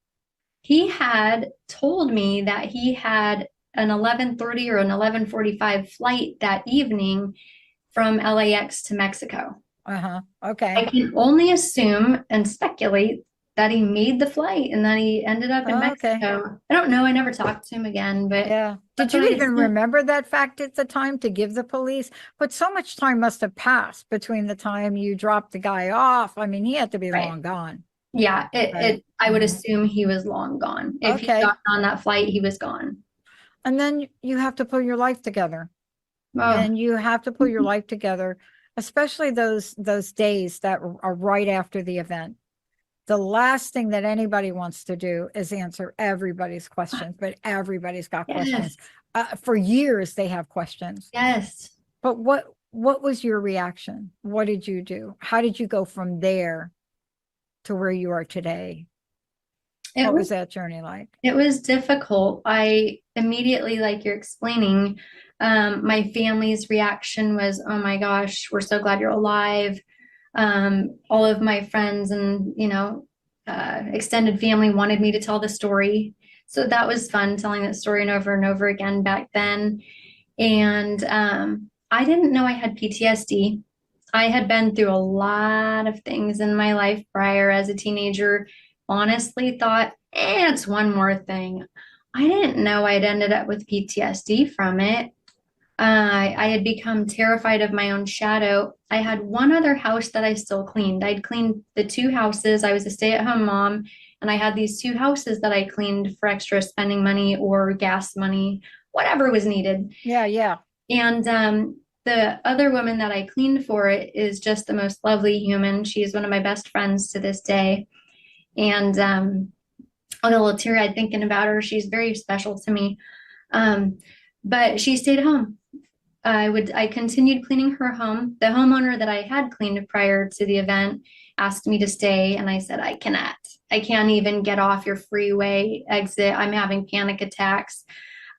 Speaker 2: He had told me that he had an 11:30 or an 11:45 flight that evening from LAX to Mexico.
Speaker 3: Uh-huh. Okay.
Speaker 2: I can only assume and speculate that he made the flight and that he ended up in Mexico.
Speaker 3: Okay.
Speaker 2: I don't know. I never talked to him again, but
Speaker 3: yeah. Did you even remember that fact at the time to give the police? But so much time must have passed between the time you dropped the guy off. I mean, he had to be long gone.
Speaker 2: Yeah,
Speaker 3: Right.
Speaker 2: I would assume he was long gone. If he got on that flight, he was gone.
Speaker 3: And then you have to pull your life together.
Speaker 2: Oh.
Speaker 3: And you have to pull your life together, especially those days that are right after the event. The last thing that anybody wants to do is answer everybody's questions, but everybody's got questions. For years, they have questions.
Speaker 2: Yes.
Speaker 3: But what was your reaction? What did you do? How did you go from there to where you are today? What was that journey like?
Speaker 2: It was difficult. I immediately, like you're explaining, my family's reaction was, "Oh my gosh, we're so glad you're alive." All of my friends and, extended family wanted me to tell the story. So that was fun telling that story and over again back then. And I didn't know I had PTSD. I had been through a lot of things in my life prior as a teenager. Honestly, thought, it's one more thing. I didn't know I'd ended up with PTSD from it. I had become terrified of my own shadow. I had one other house that I still cleaned. I'd cleaned the two houses. I was a stay-at-home mom, and I had these two houses that I cleaned for extra spending money or gas money, whatever was needed.
Speaker 3: Yeah.
Speaker 2: And the other woman that I cleaned for it is just the most lovely human. She's one of my best friends to this day. And I'm a little teary-eyed thinking about her. She's very special to me. But she stayed home. I continued cleaning her home. The homeowner that I had cleaned prior to the event asked me to stay, and I said, I cannot. I can't even get off your freeway exit. I'm having panic attacks.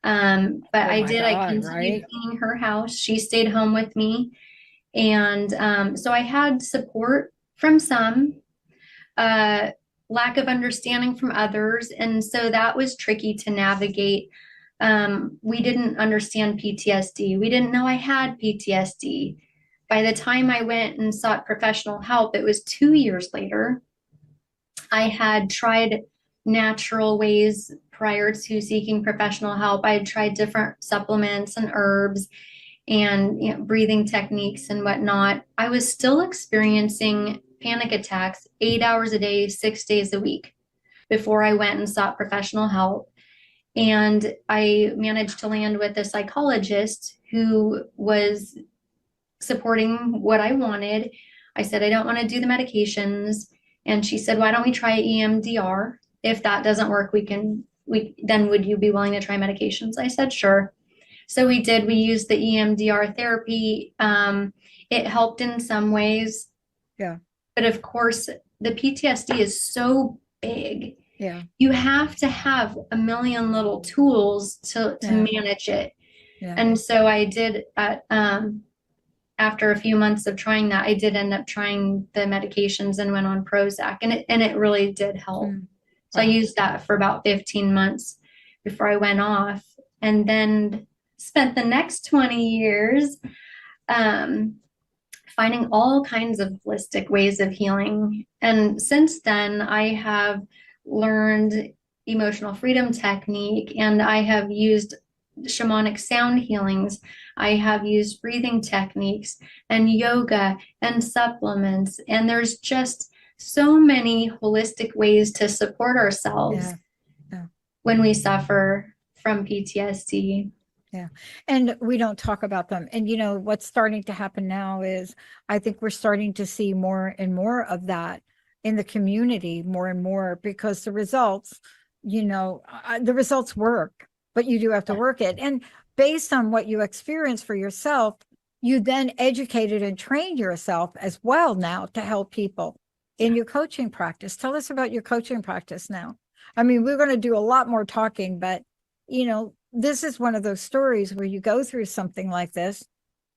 Speaker 2: But I continued cleaning her house. She stayed home with me. And so I had support from some, lack of understanding from others. And so that was tricky to navigate. We didn't understand PTSD. We didn't know I had PTSD. By the time I went and sought professional help, it was 2 years later. I had tried natural ways prior to seeking professional help. I had tried different supplements and herbs and breathing techniques and whatnot. I was still experiencing panic attacks 8 hours a day, 6 days a week before I went and sought professional help. And I managed to land with a psychologist who was supporting what I wanted. I said, I don't want to do the medications. And she said, why don't we try EMDR? If that doesn't work, then would you be willing to try medications? I said, sure. So we did. We used the EMDR therapy. It helped in some ways.
Speaker 3: Yeah.
Speaker 2: But of course, the PTSD is so big.
Speaker 3: Yeah.
Speaker 2: You have to have a million little tools to manage it.
Speaker 3: Yeah.
Speaker 2: And so I did after a few months of trying that, I did end up trying the medications and went on Prozac, and it really did help. So I used that for about 15 months before I went off, and then spent the next 20 years finding all kinds of holistic ways of healing. And since then, I have learned emotional freedom technique, and I have used shamanic sound healings. I have used breathing techniques and yoga and supplements. And there's just so many holistic ways to support ourselves when we suffer from PTSD.
Speaker 3: Yeah. And we don't talk about them. And what's starting to happen now is I think we're starting to see more and more of that in the community, more and more, because the results work, but you do have to work it. And based on what you experience for yourself, you then educated and trained yourself as well now to help people in your coaching practice. Tell us about your coaching practice now. I mean, we're going to do a lot more talking, but this is one of those stories where you go through something like this,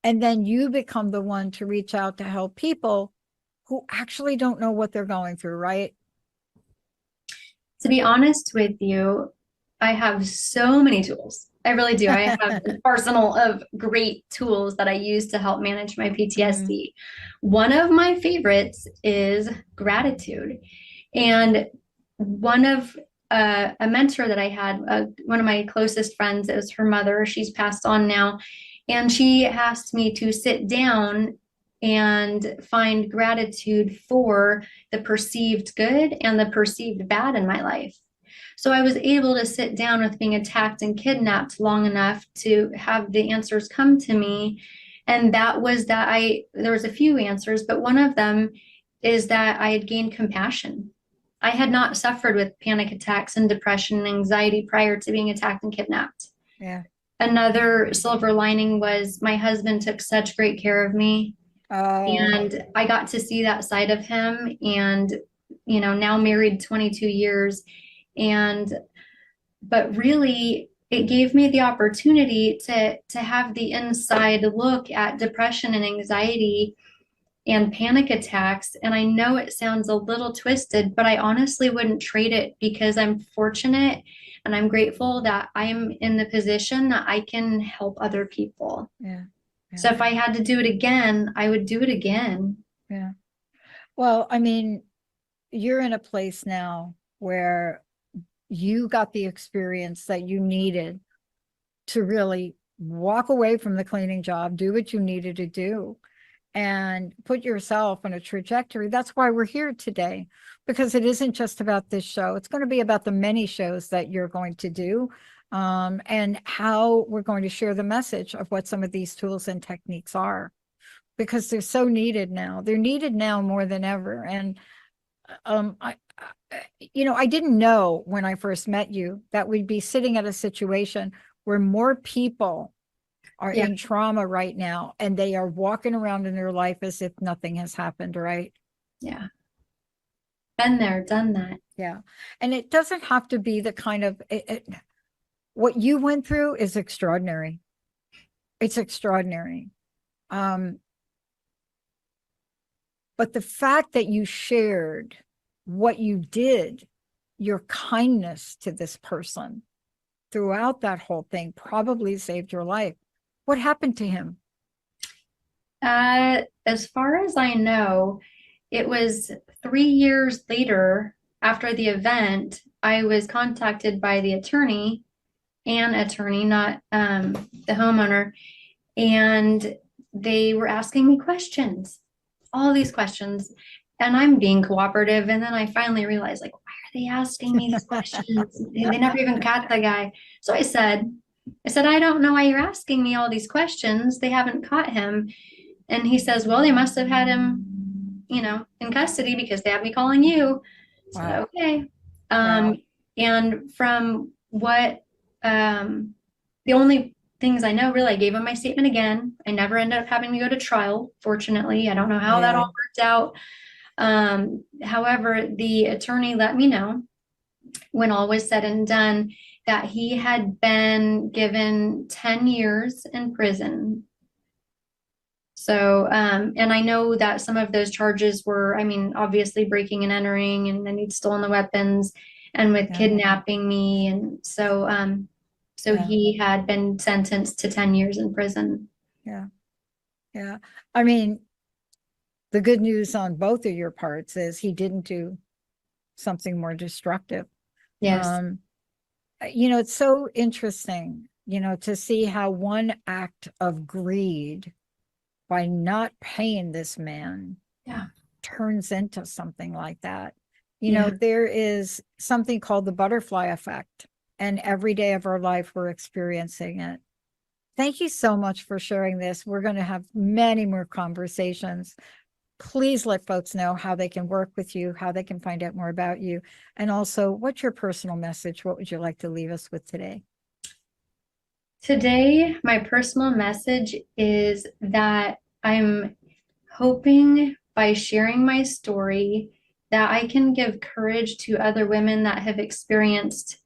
Speaker 3: and then you become the one to reach out to help people who actually don't know what they're going through, right?
Speaker 2: To be honest with you, I have so many tools. I really do. I have an arsenal of great tools that I use to help manage my PTSD. One of my favorites is gratitude. And one of a mentor that I had, one of my closest friends, is her mother. She's passed on now. And she asked me to sit down and find gratitude for the perceived good and the perceived bad in my life. So I was able to sit down with being attacked and kidnapped long enough to have the answers come to me. And that was that there was a few answers, but one of them is that I had gained compassion. I had not suffered with panic attacks and depression and anxiety prior to being attacked and kidnapped.
Speaker 3: Yeah.
Speaker 2: Another silver lining was my husband took such great care of me. And I got to see that side of him, and now married 22 years. And, but really, it gave me the opportunity to have the inside look at depression and anxiety and panic attacks. And I know it sounds a little twisted, but I honestly wouldn't trade it, because I'm fortunate and I'm grateful that I'm in the position that I can help other people.
Speaker 3: Yeah.
Speaker 2: So if I had to do it again, I would do it again.
Speaker 3: Yeah. Well, I mean, you're in a place now where you got the experience that you needed to really walk away from the cleaning job, do what you needed to do, and put yourself on a trajectory. That's why we're here today, because it isn't just about this show. It's going to be about the many shows that you're going to do, and how we're going to share the message of what some of these tools and techniques are, because they're so needed now. They're needed now more than ever. And I didn't know when I first met you that we'd be sitting at a situation where more people are in trauma right now, and they are walking around in their life as if nothing has happened, right?
Speaker 2: Yeah. Been there, done that.
Speaker 3: Yeah. And it doesn't have to be the kind of what you went through is extraordinary. It's extraordinary. But the fact that you shared what you did, your kindness to this person throughout that whole thing, probably saved your life. What happened to him?
Speaker 2: As far as I know, it was 3 years later after the event, I was contacted by the attorney, not the homeowner, and they were asking me questions, all these questions, and I'm being cooperative. And then I finally realized, like, why are they asking me these questions? They never even caught the guy. So I said, I don't know why you're asking me all these questions. They haven't caught him. And he says, well, they must have had him, in custody, because they have me calling you. I said,
Speaker 3: Wow.
Speaker 2: okay.
Speaker 3: Wow.
Speaker 2: And from what, the only things I know, really, I gave him my statement again. I never ended up having to go to trial, fortunately. I don't know how that all worked out. However, the attorney let me know, when all was said and done, that he had been given 10 years in prison. So, and I know that some of those charges were, obviously breaking and entering, and then he'd stolen the weapons, and with kidnapping me. And so, he had been sentenced to 10 years in prison.
Speaker 3: Yeah. Yeah. I mean, the good news on both of your parts is he didn't do something more destructive.
Speaker 2: Yes.
Speaker 3: It's so interesting, to see how one act of greed by not paying this man turns into something like that. There is something called the butterfly effect, and every day of our life we're experiencing it. Thank you so much for sharing this. We're going to have many more conversations. Please let folks know how they can work with you, how they can find out more about you, and also what's your personal message? What would you like to leave us with today?
Speaker 2: Today, my personal message is that I'm hoping, by sharing my story, that I can give courage to other women that have experienced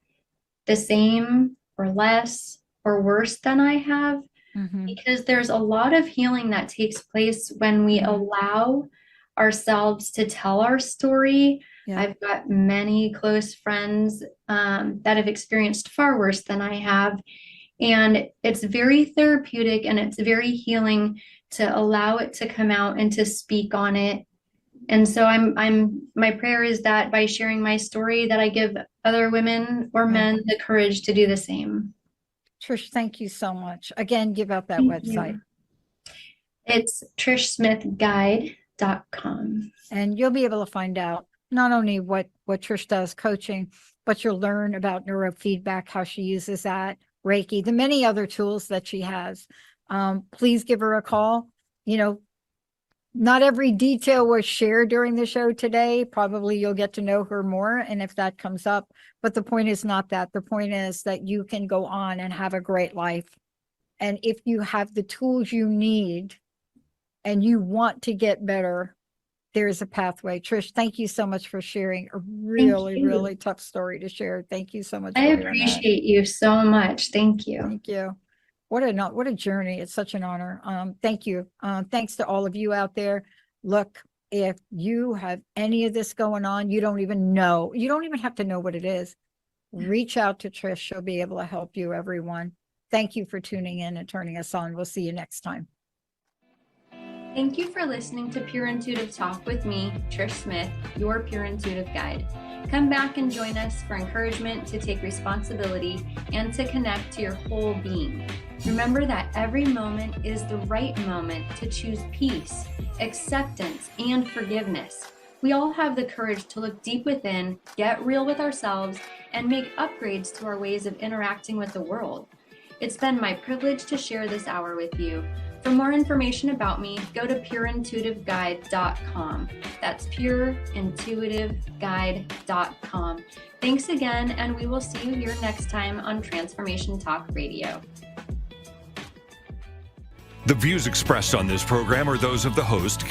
Speaker 2: the same or less or worse than I have. Because there's a lot of healing that takes place when we allow ourselves to tell our story. I've got many close friends that have experienced far worse than I have. And it's very therapeutic, and it's very healing to allow it to come out and to speak on it. And so my prayer is that by sharing my story, that I give other women or men the courage to do the same.
Speaker 3: Trish, thank you so much. Again, give out that website.
Speaker 2: It's trishsmithguide.com.
Speaker 3: And you'll be able to find out not only what Trish does coaching, but you'll learn about neurofeedback, how she uses that, Reiki, the many other tools that she has. Please give her a call. Not every detail was shared during the show today. Probably you'll get to know her more, and if that comes up. But the point is not that. The point is that you can go on and have a great life. And if you have the tools you need and you want to get better, there is a pathway. Trish, thank you so much for sharing a really,
Speaker 2: you.
Speaker 3: really tough story to share. Thank you so much.
Speaker 2: I appreciate you so much. Thank you.
Speaker 3: Thank you. What a journey. It's such an honor. Thank you. Thanks to all of you out there. Look, if you have any of this going on, you don't even have to know what it is. Reach out to Trish. She'll be able to help you, everyone. Thank you for tuning in and turning us on. We'll see you next time.
Speaker 2: Thank you for listening to Pure Intuitive Talk with me, Trish Smith, your Pure Intuitive Guide. Come back and join us for encouragement to take responsibility and to connect to your whole being. Remember that every moment is the right moment to choose peace, acceptance, and forgiveness. We all have the courage to look deep within, get real with ourselves, and make upgrades to our ways of interacting with the world. It's been my privilege to share this hour with you. For more information about me, go to pureintuitiveguide.com. That's pureintuitiveguide.com. Thanks again, and we will see you here next time on Transformation Talk Radio.
Speaker 1: The views expressed on this program are those of the host,